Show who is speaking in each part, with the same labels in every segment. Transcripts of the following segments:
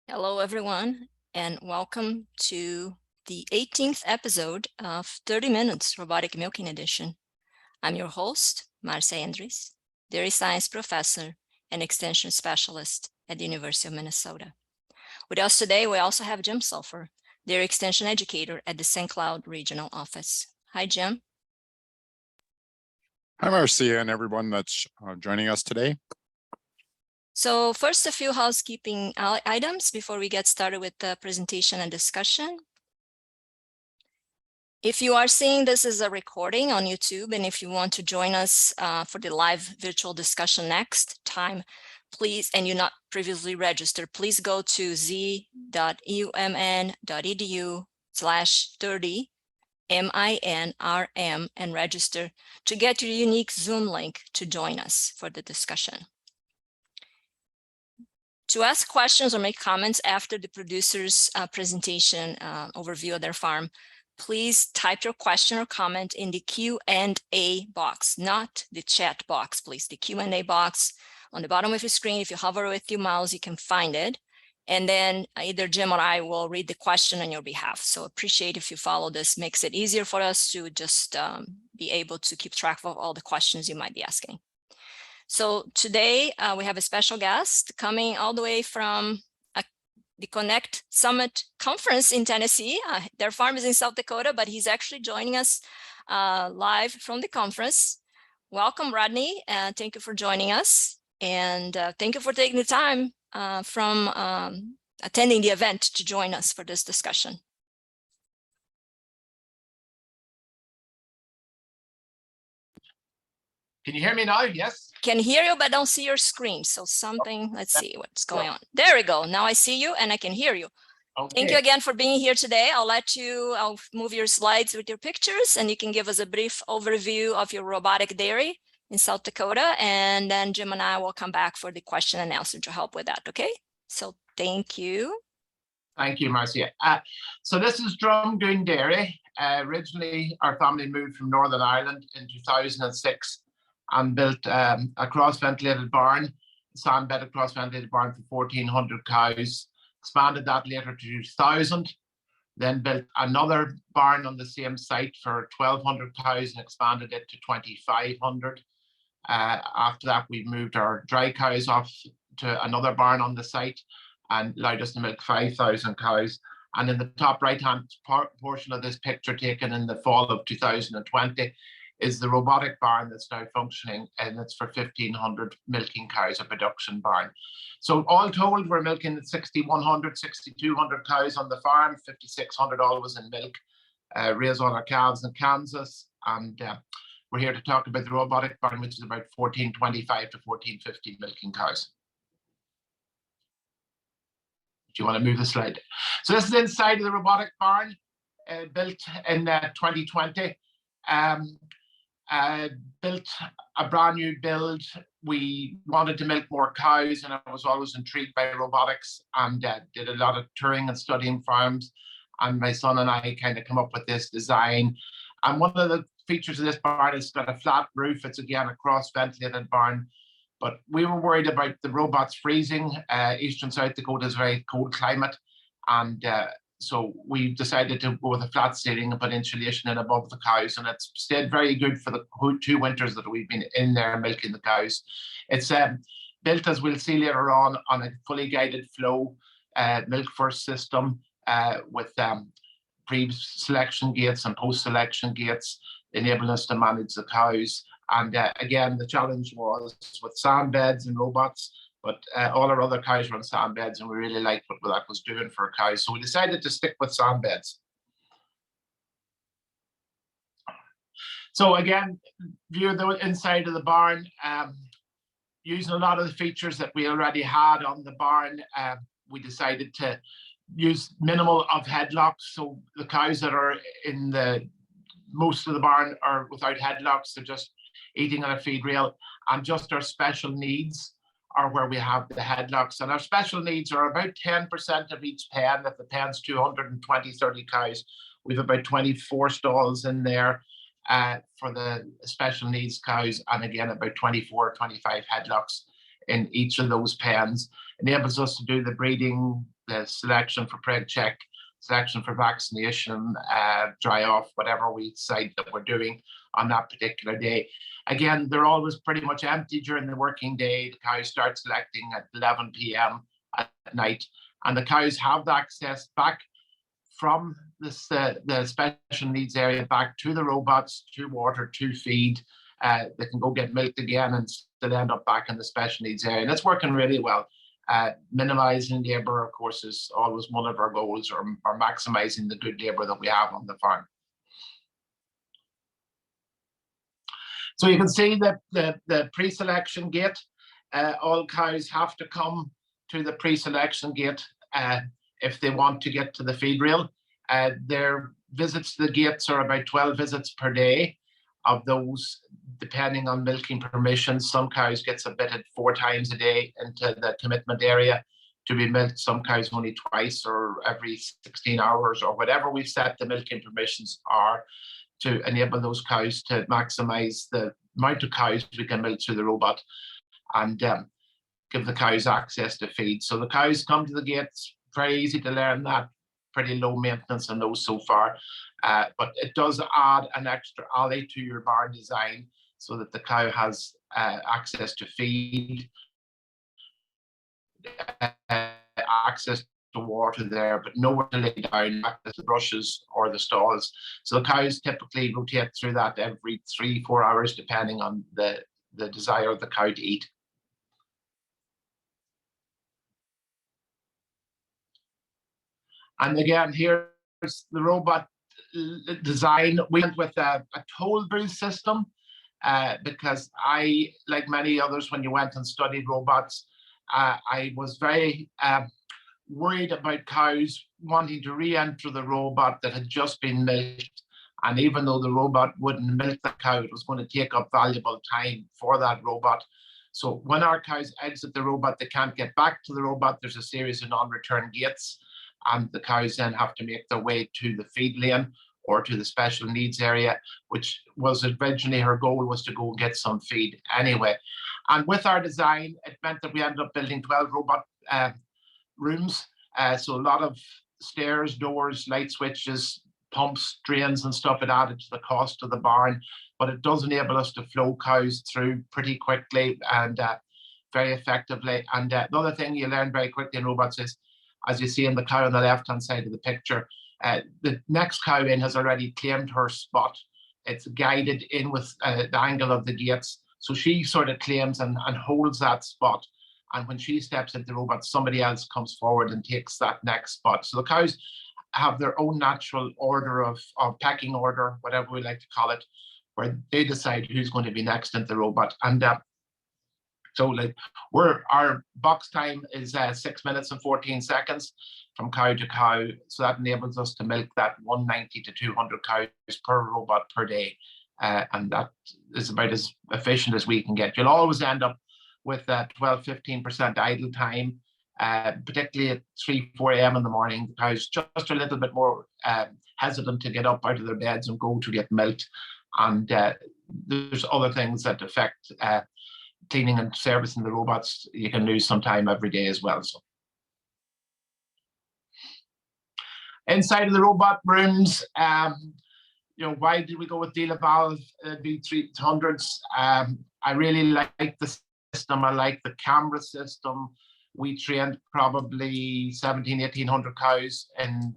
Speaker 1: Hello, everyone, and welcome to the 18th episode of 30 Minutes Robotic Milking Edition. I'm your host, Marcia Andres, dairy science professor and extension specialist at the University of Minnesota. With us today, we also have Jim Sulfur, dairy extension educator at the St. Cloud Regional Office. Hi, Jim.
Speaker 2: Hi, Marcia, and everyone that's joining us today.
Speaker 1: So first, a few housekeeping items before we get started with the presentation and discussion. If you are seeing this as a recording on YouTube, and if you want to join us for the live virtual discussion next time, please, and you're not previously registered, please go to z.umn.edu/30 MINRM and register to get your unique Zoom link to join us for the discussion. To ask questions or make comments after the producer's presentation overview of their farm, please type your question or comment in the Q&A box, not the chat box, please. The Q&A box on the bottom of your screen. If you hover with your mouse, you can find it. And then either Jim or I will read the question on your behalf. So appreciate if you follow this. Makes it easier for us to just be able to keep track of all the questions you might be asking. So today we have a special guest coming all the way from the Connect Summit Conference in Tennessee. Their farm is in South Dakota, but he's actually joining us live from the conference. Welcome, Rodney, and thank you for joining us. And thank you for taking the time from attending the event to join us for this discussion.
Speaker 3: Can you hear me now? Yes.
Speaker 1: Can hear you, but don't see your screen. So something, let's see what's going on. There we go. Now I see you and I can hear you. Okay. Thank you again for being here today. I'll move your slides with your pictures and you can give us a brief overview of your robotic dairy in South Dakota. And then Jim and I will come back for the question and answer to help with that. Okay. So thank you.
Speaker 3: Thank you, Marcia. So this is Drumgoon Dairy. Originally, our family moved from Northern Ireland in 2006. And built a cross-ventilated barn, sand-bedded cross-ventilated barn for 1,400 cows, expanded that later to 2,000, then built another barn on the same site for 1,200 cows and expanded it to 2,500. After that, we moved our dry cows off to another barn on the site and allowed us to milk 5,000 cows. And in the top right-hand portion of this picture taken in the fall of 2020, is the robotic barn that's now functioning, and it's for 1,500 milking cows, a production barn. So all told, we're milking 6,100, 6,200 cows on the farm, 5,600 always in milk, raise all our calves in Kansas. And we're here to talk about the robotic barn, which is about 1,425 to 1,450 milking cows. Do you want to move the slide? So this is inside of the robotic barn, built in 2020. Built a brand new build. We wanted to milk more cows, and I was always intrigued by robotics and did a lot of touring and studying farms. And my son and I kind of come up with this design. And one of the features of this barn is it's got a flat roof. It's again a cross-ventilated barn. But we were worried about the robots freezing. Eastern South Dakota is a very cold climate. And so we decided to go with a flat ceiling and put insulation in above the cows, and it's stayed very good for the 2 winters that we've been in there milking the cows. It's built, as we'll see later on a fully guided flow milk first system with pre-selection gates and post-selection gates, enabling us to manage the cows. And again, the challenge was with sand beds and robots. But all our other cows were on sand beds, and we really liked what that was doing for our cows. So we decided to stick with sand beds. So again, view the inside of the barn, using a lot of the features that we already had on the barn. We decided to use minimal of headlocks. So the cows that are in most of the barn are without headlocks. They're just eating on a feed rail, and just our special needs are where we have the headlocks. And our special needs are about 10% of each pen. If the pen's 220, 30 cows, we have about 24 stalls in there for the special needs cows, and again about 24, 25 headlocks in each of those pens. Enables us to do the breeding the selection for preg check, selection for vaccination, dry off, whatever we decide that we're doing on that particular day. Again, they're always pretty much empty during the working day. The cows start selecting at 11 p.m. at night, and the cows have the access back from this, the special needs area back to the robots, to water, to feed. They can go get milked again and still end up back in the special needs area. And it's working really well. Minimizing labour, of course, is always one of our goals, or maximizing the good labour that we have on the farm. So you can see that the pre-selection gate, all cows have to come to the pre-selection gate if they want to get to the feed rail. Their visits to the gates are about 12 visits per day. Of those, depending on milking permissions, some cows get submitted 4 times a day into the commitment area to be milked. Some cows only twice or every 16 hours, or whatever we've set the milking permissions are, to enable those cows to maximize the amount of cows we can milk through the robot and give the cows access to feed. So the cows come to the gates, very easy to learn that, pretty low maintenance on those so far. But it does add an extra alley to your barn design so that the cow has access to feed, access to water there, but nowhere to lay down, access to brushes or the stalls. So the cows typically rotate through that every 3-4 hours, depending on the desire of the cow to eat. And again, here's the robot design. We went with a toll booth system because I, like many others, when you went and studied robots, I was very worried about cows wanting to re-enter the robot that had just been milked. And even though the robot wouldn't milk the cow, it was going to take up valuable time for that robot. So when our cows exit the robot, they can't get back to the robot. There's a series of non-return gates, and the cows then have to make their way to the feed lane or to the special needs area, which was originally her goal, was to go and get some feed anyway. And with our design, it meant that we ended up building 12 robot rooms. So a lot of stairs, doors, light switches, pumps, drains and stuff. It added to the cost of the barn, but it does enable us to flow cows through pretty quickly and very effectively. And the other thing you learn very quickly in robots is, as you see in the cow on the left-hand side of the picture, the next cow in has already claimed her spot. It's guided in with the angle of the gates. So she sort of claims and holds that spot. And when she steps into the robot, somebody else comes forward and takes that next spot. So the cows have their own natural order of pecking order, whatever we like to call it, where they decide who's going to be next into the robot. And so like our box time is 6 minutes and 14 seconds from cow to cow. So that enables us to milk that 190 to 200 cows per robot per day. And that is about as efficient as we can get. You'll always end up with 12-15% idle time, particularly at 3-4 a.m. in the morning. The cows just a little bit more hesitant to get up out of their beds and go to get milked. And there's other things that affect cleaning and servicing the robots. You can lose some time every day as well. So inside of the robot rooms, why did we go with DeLaval V300s? I really like the system. I like the camera system. We trained probably 1,700-1,800 cows in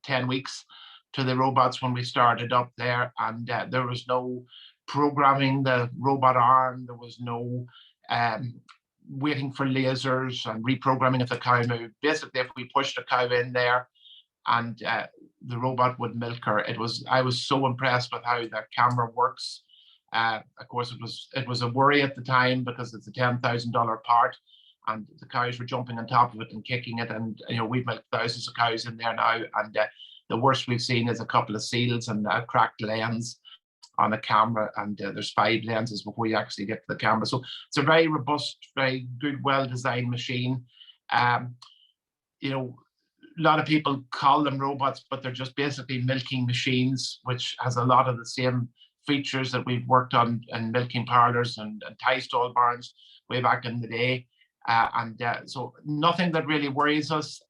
Speaker 3: 10 weeks to the robots when we started up there, and there was no programming the robot arm. There was no waiting for lasers and reprogramming if the cow moved. Basically, if we pushed a cow in there and the robot would milk her, I was so impressed with how the camera works. Of course, it was a worry at the time because it's a $10,000 part, and the cows were jumping on top of it and kicking it. And we've milked thousands of cows in there now, and the worst we've seen is a couple of seals and a cracked lens on a camera, and there's 5 lenses before you actually get to the camera. So it's a very robust, very good, well-designed machine. A lot of people call them robots, but they're just basically milking machines, which has a lot of the same features that we've worked on in milking parlors and tie stall barns way back in the day. So nothing that really worries us.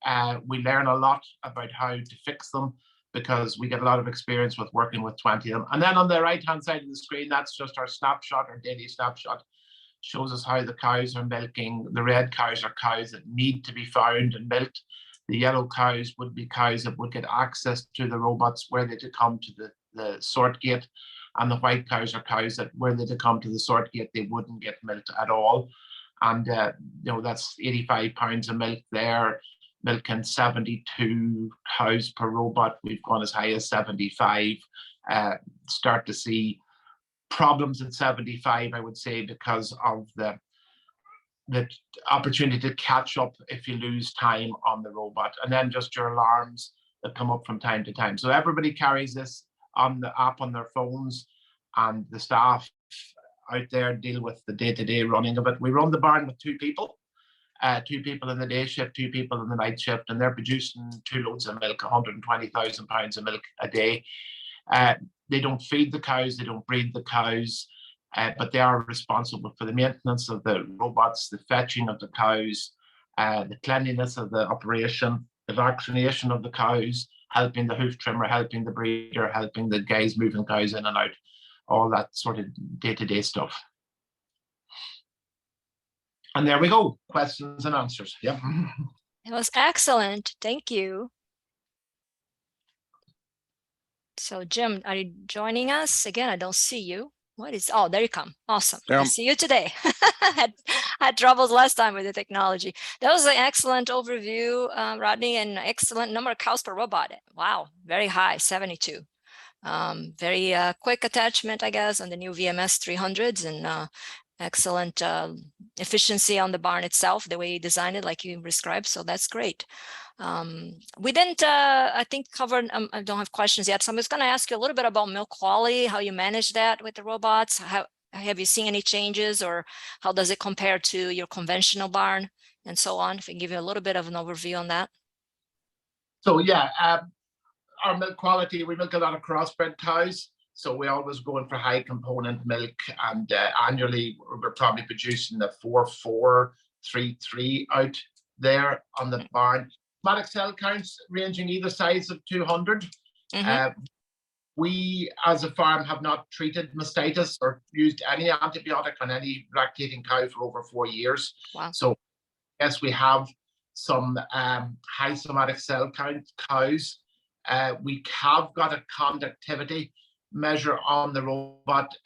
Speaker 3: We learn a lot about how to fix them because we get a lot of experience with working with 20 of them. And then on the right-hand side of the screen, that's just our snapshot, our daily snapshot. Shows us how the cows are milking. The red cows are cows that need to be found and milked. The yellow cows would be cows that would get access to the robots where they to come to the sort gate. And the white cows are cows that were they to come to the sort gate, they wouldn't get milked at all. And that's 85 pounds of milk there, milking 72 cows per robot. We've gone as high as 75. Start to see problems at 75, I would say, because of the opportunity to catch up if you lose time on the robot. And then just your alarms that come up from time to time. So everybody carries this on the app on their phones, and the staff out there deal with the day-to-day running of it. We run the barn with two people in the day shift, 2 people in the night shift, and they're producing 2 loads of milk, 120,000 pounds of milk a day. They don't feed the cows, they don't breed the cows, but they are responsible for the maintenance of the robots, the fetching of the cows, the cleanliness of the operation, the vaccination of the cows, helping the hoof trimmer, helping the breeder, helping the guys moving cows in and out, all that sort of day-to-day stuff. And there we go, questions and answers. Yeah.
Speaker 1: It was excellent. Thank you. So Jim, are you joining us? Again, I don't see you. What is, oh, there you come. Awesome. I see you today. had troubles last time with the technology. That was an excellent overview, Rodney, and excellent number of cows per robot. Wow, very high, 72. Very quick attachment, I guess, on the new VMS300s, and excellent efficiency on the barn itself, the way you designed it, like you described. So that's great. We didn't, I think, cover, I don't have questions yet. So I'm just going to ask you a little bit about milk quality, how you manage that with the robots. How have you seen any changes, or how does it compare to your conventional barn and so on? If I can give you a little bit of an overview on that.
Speaker 3: So yeah, our milk quality, we milk a lot of crossbred cows. So we always going for high component milk, and annually we're probably producing the 4433 out there on the barn. Automatic cell counts ranging either size of 200. We as a farm have not treated mastitis or used any antibiotic on any lactating cow for over 4 years.
Speaker 1: Wow.
Speaker 3: So yes, we have some high somatic cell count cows. We have got a conductivity measure on the robot.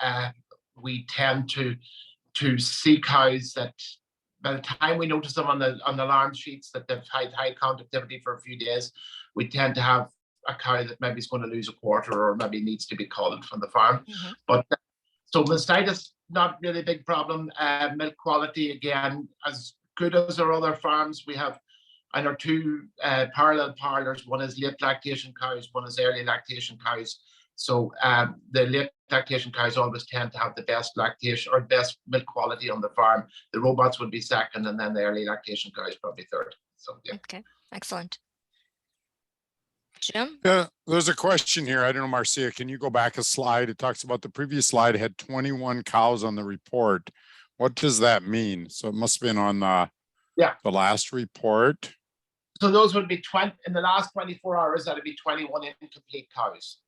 Speaker 3: We tend to see cows that by the time we notice them on the alarm sheets that they've had high conductivity for a few days, we tend to have a cow that maybe is going to lose a quarter or maybe needs to be culled from the farm. But so mastitis, not really a big problem. Milk quality, again, as good as our other farms. We have and our 2 parallel parlors. One is late lactation cows, one is early lactation cows. So the late lactation cows always tend to have the best lactation or best milk quality on the farm. The robots would be second, and then the early lactation cows probably third. So yeah.
Speaker 1: Okay, excellent. Jim?
Speaker 2: Yeah, there's a question here. I don't know, Marcia, can you go back a slide? It talks about the previous slide had 21 cows on the report. What does that mean? So it must have been on the last report.
Speaker 3: So those would be 20 in the last 24 hours. That'd be 21 incomplete cows.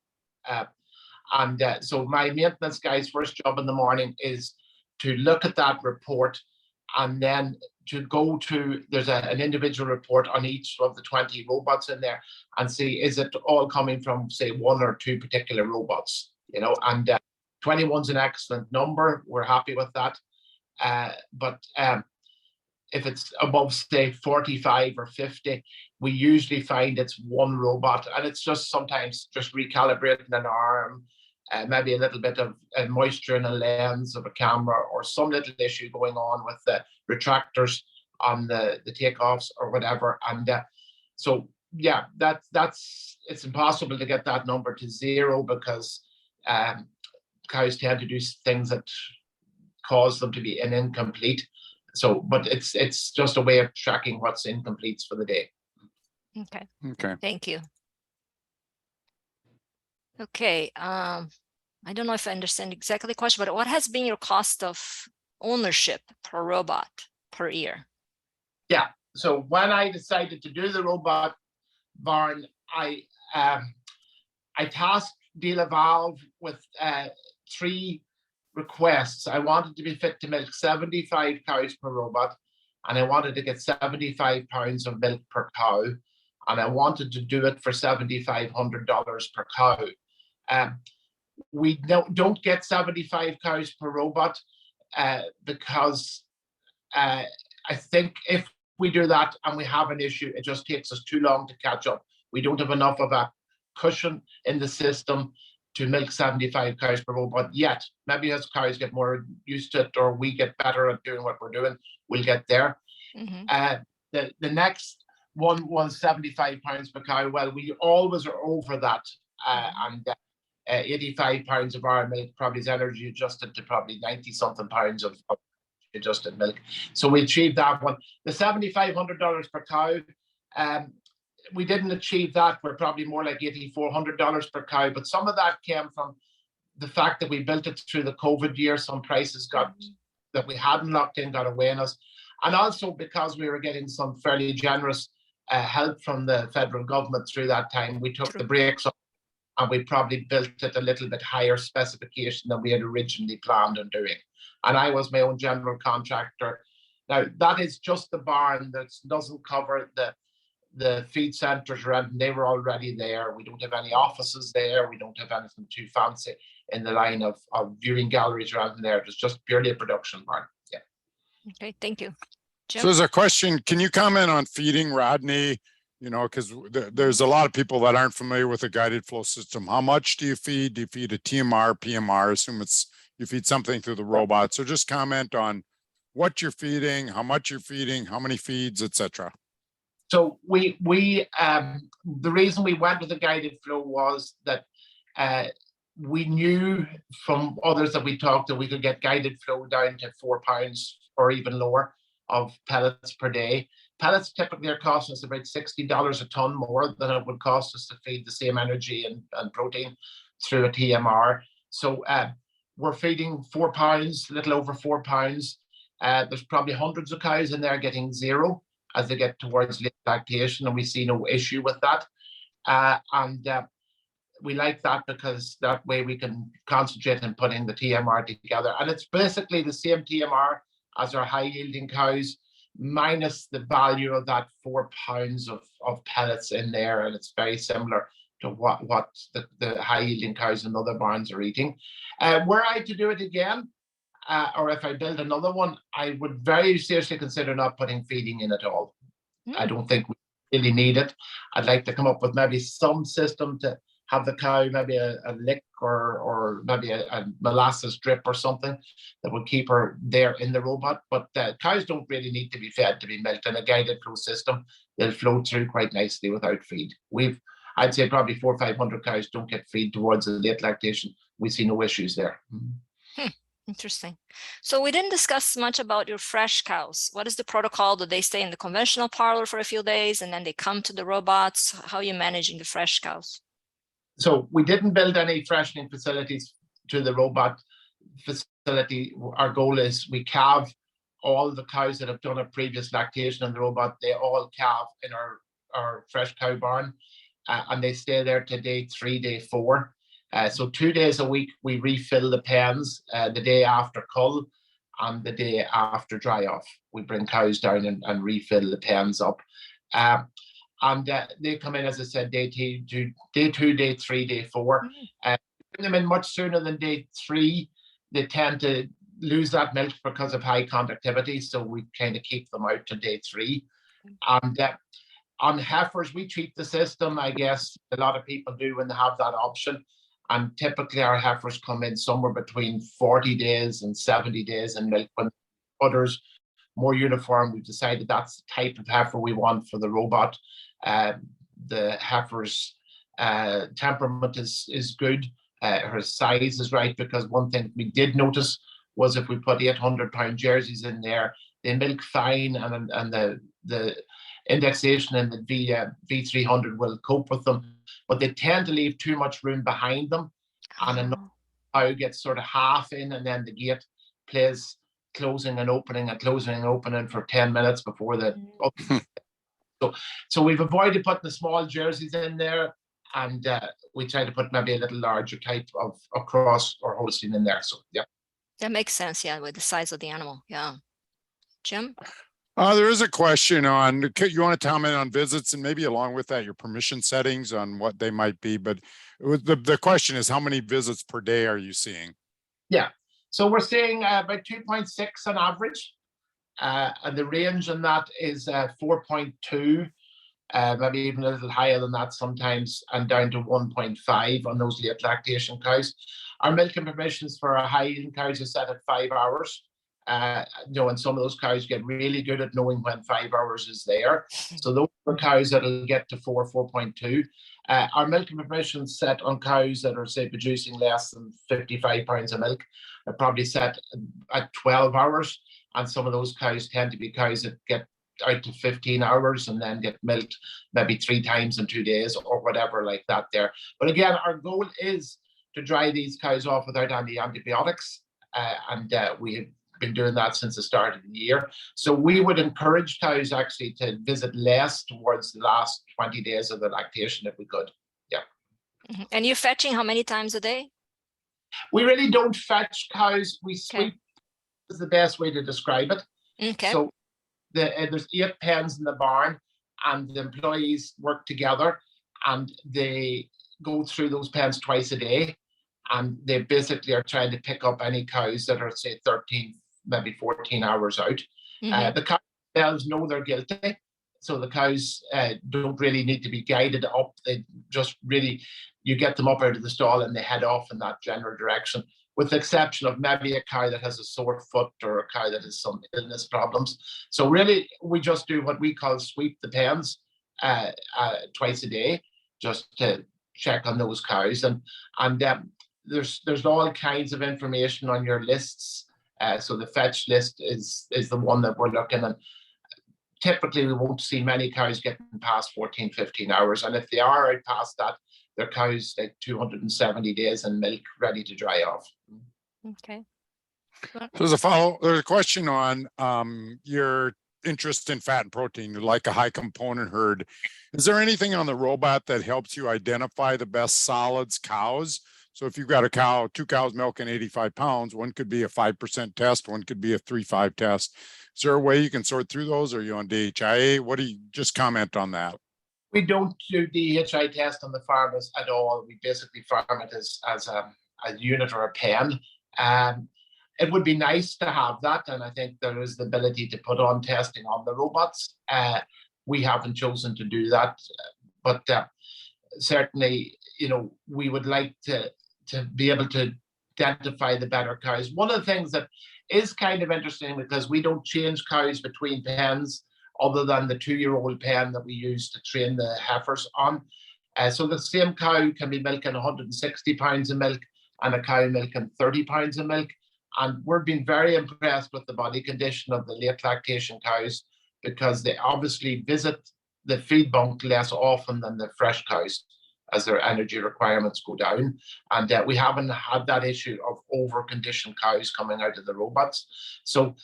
Speaker 3: So my maintenance guy's first job in the morning is to look at that report, and then to go to, there's an individual report on each of the 20 robots in there, and see, is it all coming from, say, 1 or 2 particular robots, and 21's an excellent number. We're happy with that. But if it's above, say, 45 or 50, we usually find it's 1 robot, and it's just sometimes just recalibrating an arm, maybe a little bit of moisture in a lens of a camera, or some little issue going on with the retractors on the takeoffs or whatever. And so yeah, it's impossible to get that number to 0 because cows tend to do things that cause them to be incomplete. So, but it's just a way of tracking what's incompletes for the day.
Speaker 1: Okay.
Speaker 2: Okay.
Speaker 1: Thank you. Okay. I don't know if I understand exactly the question, but what has been your cost of ownership per robot per year?
Speaker 3: Yeah. So when I decided to do the robot barn, I tasked DeLaval with 3 requests. I wanted to be fit to milk 75 cows per robot, and I wanted to get 75 pounds of milk per cow, and I wanted to do it for $7,500 per cow. We don't get 75 cows per robot because I think if we do that and we have an issue, it just takes us too long to catch up. We don't have enough of a cushion in the system to milk 75 cows per robot yet. Maybe as cows get more used to it, or we get better at doing what we're doing, we'll get there. The next one was 75 pounds per cow. Well, we always are over that, and 85 pounds of our milk probably is energy adjusted to probably 90 something pounds of adjusted milk. So we achieved that one. The $7,500 per cow, we didn't achieve that. We're probably more like $8,400 per cow, but some of that came from the fact that we built it through the COVID year. Some prices that we hadn't locked in got away on us. And also because we were getting some fairly generous help from the federal government through that time, we took the brakes off and we probably built it a little bit higher specification than we had originally planned on doing. And I was my own general contractor. Now, that is just the barn. That doesn't cover the feed centres, and they were already there. We don't have any offices there. We don't have anything too fancy in the line of viewing galleries around there. It's just purely a production barn. Yeah.
Speaker 1: Okay, thank you. Jim?
Speaker 2: So there's a question. Can you comment on feeding, Rodney? You know, because there's a lot of people that aren't familiar with a guided flow system. How much do you feed? Do you feed a TMR, PMR? Assume you feed something through the robot. So just comment on what you're feeding, how much you're feeding, how many feeds, etc.
Speaker 3: So we the reason we went with the guided flow was that we knew from others that we talked that we could get guided flow down to 4 pounds or even lower of pellets per day. Pellets typically are costing us about $60 a ton more than it would cost us to feed the same energy and protein through a TMR. So we're feeding 4 pounds, a little over 4 pounds. There's probably hundreds of cows in there getting 0 as they get towards late lactation, and we see no issue with that. We like that because that way we can concentrate on putting the TMR together. And it's basically the same TMR as our high-yielding cows, minus the value of that 4 pounds of pellets in there, and it's very similar to what the high-yielding cows in other barns are eating. Were I to do it again, or if I build another one, I would very seriously consider not putting feeding in at all. I don't think we really need it. I'd like to come up with maybe some system to have the cow maybe a lick or maybe a molasses drip or something that would keep her there in the robot. But cows don't really need to be fed to be milked. In a guided flow system, they'll flow through quite nicely without feed. I'd say probably 400 or 500 cows don't get feed towards the late lactation. We see no issues there.
Speaker 1: Interesting. So we didn't discuss much about your fresh cows. What is the protocol? Do they stay in the conventional parlor for a few days and then they come to the robots? How are you managing the fresh cows?
Speaker 3: So we didn't build any freshening facilities to the robot facility. Our goal is we calve all the cows that have done a previous lactation in the robot. They all calve in our fresh cow barn, and they stay there to day 3, day 4. So 2 days a week, we refill the pens the day after cull and the day after dry off. We bring cows down and refill the pens up. And they come in, as I said, day 2, day 3, day 4. Bring them in much sooner than day 3. They tend to lose that milk because of high conductivity, so we kind of keep them out to day 3. And on heifers, we treat the system, I guess a lot of people do when they have that option. And typically our heifers come in somewhere between 40 days and 70 days in milk. When udders more uniform, we've decided that's the type of heifer we want for the robot. The heifer's temperament is good. Her size is right, because one thing we did notice was if we put 800-pound jerseys in there, they milk fine, and the indexation in the V300 will cope with them, but they tend to leave too much room behind them, and another cow gets sort of half in, and then the gate plays closing and opening and closing and opening for 10 minutes before the so we've avoided putting the small jerseys in there, and we try to put maybe a little larger type of cross or Holstein in there. So yeah,
Speaker 1: that makes sense. Yeah, with the size of the animal. Yeah. Jim?
Speaker 2: There is a question on, you want to comment on visits and maybe along with that, your permission settings on what they might be. But the question is, how many visits per day are you seeing?
Speaker 3: Yeah, so we're seeing about 2.6 on average. And the range on that is 4.2, maybe even a little higher than that sometimes, and down to 1.5 on those late lactation cows. Our milking permissions for our high-yielding cows are set at 5 hours. And some of those cows get really good at knowing when 5 hours is there. So those are cows that'll get to 4.2. Our milking permissions set on cows that are, say, producing less than 55 pounds of milk are probably set at 12 hours. And some of those cows tend to be cows that get out to 15 hours and then get milked maybe 3 times in 2 days or whatever like that there. But again, our goal is to dry these cows off without any antibiotics. And we have been doing that since the start of the year. So we would encourage cows actually to visit less towards the last 20 days of the lactation if we could. Yeah.
Speaker 1: And you're fetching how many times a day?
Speaker 3: We really don't fetch cows. We sweep is the best way to describe it.
Speaker 1: Okay.
Speaker 3: So there's 8 pens in the barn, and the employees work together, and they go through those pens twice a day, and they basically are trying to pick up any cows that are, say, 13, maybe 14 hours out. The cows themselves know they're guilty, so the cows don't really need to be guided up. They just really, you get them up out of the stall and they head off in that general direction, with the exception of maybe a cow that has a sore foot or a cow that has some illness problems. So really, we just do what we call sweep the pens twice a day, just to check on those cows. And there's all kinds of information on your lists. So the fetch list is the one that we're looking at. Typically, we won't see many cows getting past 14, 15 hours. And if they are out past that, they're cows like 270 days in milk, ready to dry off.
Speaker 1: Okay.
Speaker 2: There's a question on your interest in fat and protein. You like a high component herd. Is there anything on the robot that helps you identify the best solids cows? So if you've got a cow, 2 cows milking 85 pounds, one could be a 5% test, one could be a 3-5 test. Is there a way you can sort through those? Or are you on DHIA? What do you just comment on that?
Speaker 3: We don't do DHI test on the farmers at all. We basically farm it as a unit or a pen. It would be nice to have that, and I think there is the ability to put on testing on the robots. We haven't chosen to do that, but certainly, we would like to be able to identify the better cows. One of the things that is kind of interesting, because we don't change cows between pens, other than the 2-year-old pen that we use to train the heifers on. So the same cow can be milking 160 pounds of milk and a cow milking 30 pounds of milk. And we're being very impressed with the body condition of the late lactation cows, because they obviously visit the feed bunk less often than the fresh cows as their energy requirements go down. And we haven't had that issue of over-conditioned cows coming out of the robots. So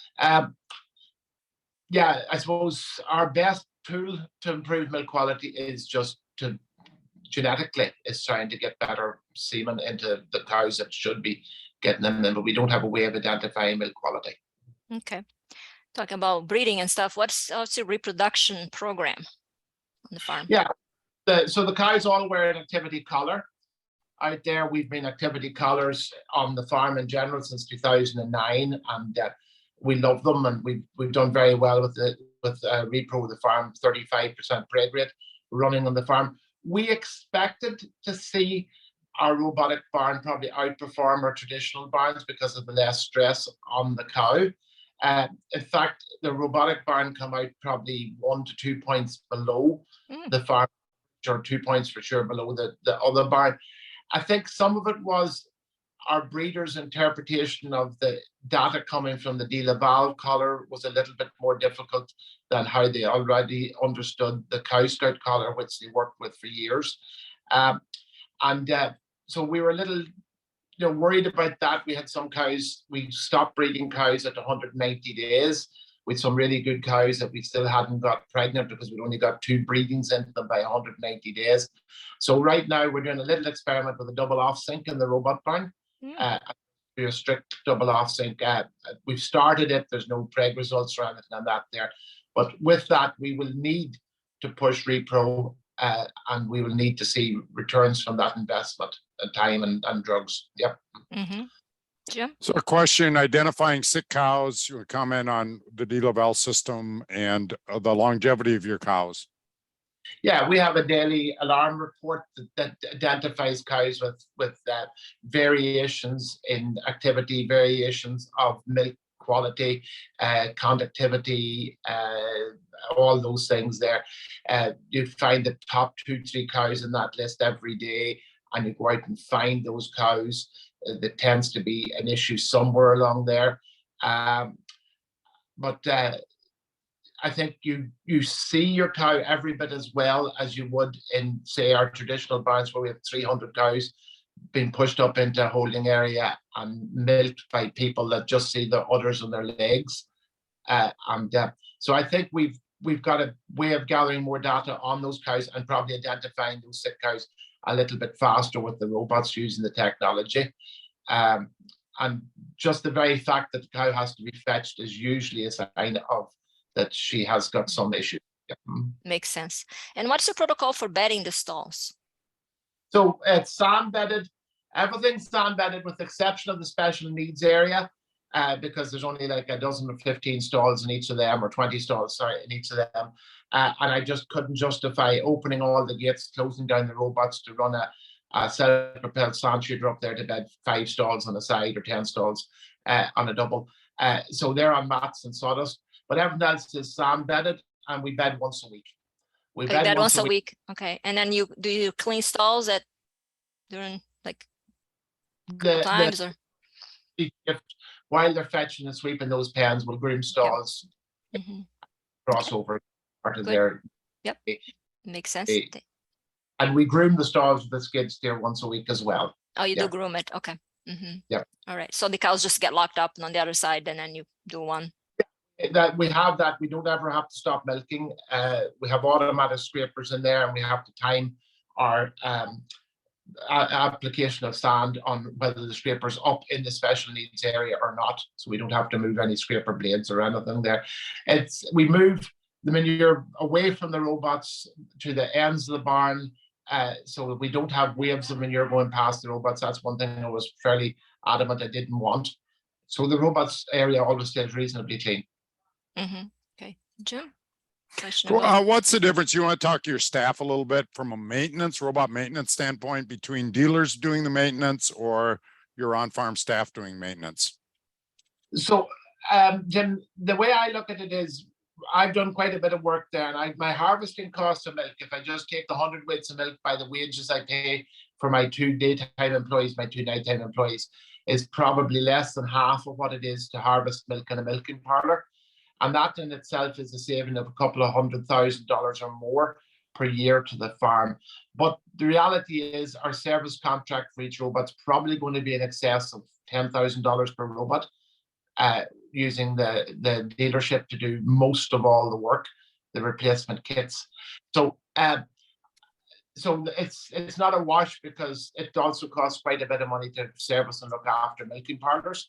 Speaker 3: yeah, I suppose our best tool to improve milk quality is just to genetically is trying to get better semen into the cows that should be getting them in, but we don't have a way of identifying milk quality.
Speaker 1: Okay. Talking about breeding and stuff, what's your reproduction program on the farm?
Speaker 3: Yeah, so the cows all wear an activity collar. Out there, we've been activity collars on the farm in general since 2009, and we love them, and we've done very well with Repro, the farm, 35% bred rate running on the farm. We expected to see our robotic barn probably outperform our traditional barns because of the less stress on the cow. In fact, the robotic barn come out probably 1 to 2 points below the farm, or 2 points for sure below the other barn. I think some of it was our breeders' interpretation of the data coming from the DeLaval collar was a little bit more difficult than how they already understood the Cow Scout collar, which they worked with for years. So we were a little worried about that. We had some cows, we stopped breeding cows at 190 days with some really good cows that we still hadn't got pregnant because we'd only got 2 breedings into them by 190 days. So right now we're doing a little experiment with a double off sync in the robot barn. A strict double off sync. We've started it. There's no preg results or anything on that there. But with that, we will need to push repro and we will need to see returns from that investment and time and drugs. Yep.
Speaker 1: Jim?
Speaker 2: So a question, identifying sick cows, you would comment on the DeLaval system and the longevity of your cows.
Speaker 3: Yeah, we have a daily alarm report that identifies cows with variations in activity, variations of milk quality, conductivity, all those things there. You find the top 2-3 cows in that list every day, and you go out and find those cows. There tends to be an issue somewhere along there. But I think you see your cow every bit as well as you would in, say, our traditional barns where we have 300 cows being pushed up into a holding area and milked by people that just see the udders on their legs. So I think we've got a way of gathering more data on those cows and probably identifying those sick cows a little bit faster with the robots using the technology. And just the very fact that the cow has to be fetched is usually a sign of that she has got some issue.
Speaker 1: Makes sense. And what's the protocol for bedding the stalls?
Speaker 3: So it's sand bedded. Everything's sand bedded with the exception of the special needs area, because there's only like a dozen or 15 stalls in each of them, or 20 stalls, sorry, in each of them. And I just couldn't justify opening all the gates, closing down the robots to run a self-propelled sand shooter up there to bed 5 stalls on a side or 10 stalls on a double. So they're on mats and sawdust, but everything else is sand bedded, and we bed once a week. We
Speaker 1: bed once a week. Okay. And then you clean stalls during like times or
Speaker 3: while they're fetching and sweeping those pens, we'll groom stalls, crossover part of their.
Speaker 1: Yep. Makes sense.
Speaker 3: And we groom the stalls with the skid steer once a week as well.
Speaker 1: Oh, you do groom it. Okay.
Speaker 3: Yeah.
Speaker 1: All right. So the cows just get locked up on the other side, and then you do one.
Speaker 3: That we have that. We don't ever have to stop milking. We have automatic scrapers in there, and we have to time our application of sand on whether the scraper's up in the special needs area or not. So we don't have to move any scraper blades or anything there. We move the manure away from the robots to the ends of the barn, so that we don't have waves of manure going past the robots. That's one thing I was fairly adamant I didn't want. So the robots area always stays reasonably clean.
Speaker 1: Okay, Jim.
Speaker 2: What's the difference? You want to talk to your staff a little bit from a robot maintenance standpoint between dealers doing the maintenance or your on-farm staff doing maintenance?
Speaker 3: So, Jim, the way I look at it is I've done quite a bit of work there, and my harvesting cost of milk, if I just take the 100 weights of milk by the wages I pay for my 2 daytime employees, my 2 nighttime employees, is probably less than half of what it is to harvest milk in a milking parlor. And that in itself is a saving of a couple of $100,000 or more per year to the farm. But the reality is our service contract for each robot's probably going to be in excess of $10,000 per robot, using the dealership to do most of all the work, the replacement kits. So it's not a wash, because it also costs quite a bit of money to service and look after milking parlors.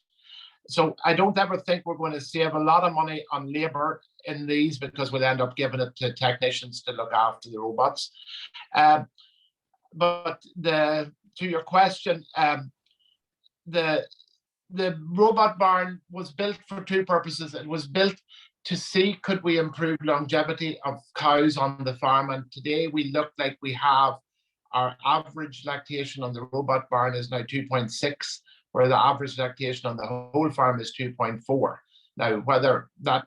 Speaker 3: So I don't ever think we're going to save a lot of money on labor in these, because we'll end up giving it to technicians to look after the robots. But to your question, the robot barn was built for 2 purposes. It was built to see, could we improve longevity of cows on the farm? And today we look like we have our average lactation on the robot barn is now 2.6. where the average lactation on the whole farm is 2.4. Now, whether that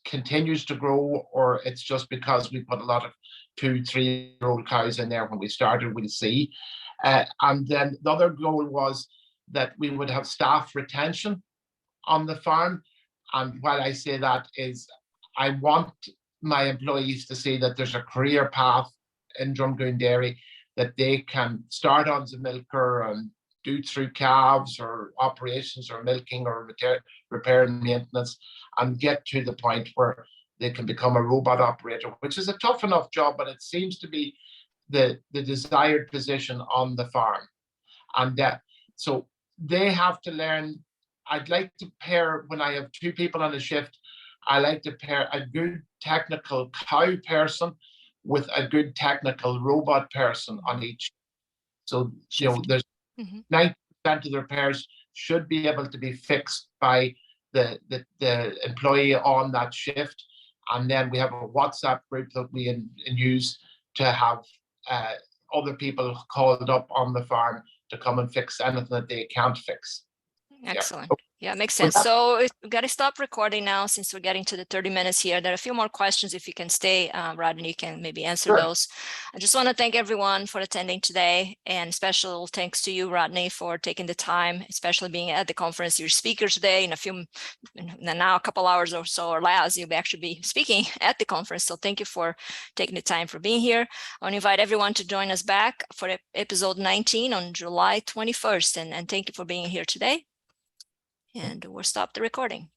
Speaker 3: continues to grow or it's just because we put a lot of 2-3-year-old cows in there when we started, we'll see. And then the other goal was that we would have staff retention on the farm. And while I say that is, I want my employees to see that there's a career path in Drumgoon Dairy, that they can start on as a milker and do through calves or operations or milking or repair and maintenance, and get to the point where they can become a robot operator, which is a tough enough job, but it seems to be the desired position on the farm. And so they have to learn. I'd like to pair, when I have two people on a shift, I like to pair a good technical cow person with a good technical robot person on each. So, you know, there's 90% of the repairs should be able to be fixed by the employee on that shift. And then we have a WhatsApp group that we use to have other people called up on the farm to come and fix anything that they can't fix.
Speaker 1: Excellent. Yeah, makes sense. So we've got to stop recording now since we're getting to the 30 minutes here. There are a few more questions. If you can stay, Rodney, you can maybe answer those. I just want to thank everyone for attending today, and special thanks to you, Rodney, for taking the time, especially being at the conference. Your speaker today in a couple hours or so or less, you'll actually be speaking at the conference. So thank you for taking the time for being here. I want to invite everyone to join us back for episode 19 on July 21st. And thank you for being here today. And we'll stop the recording.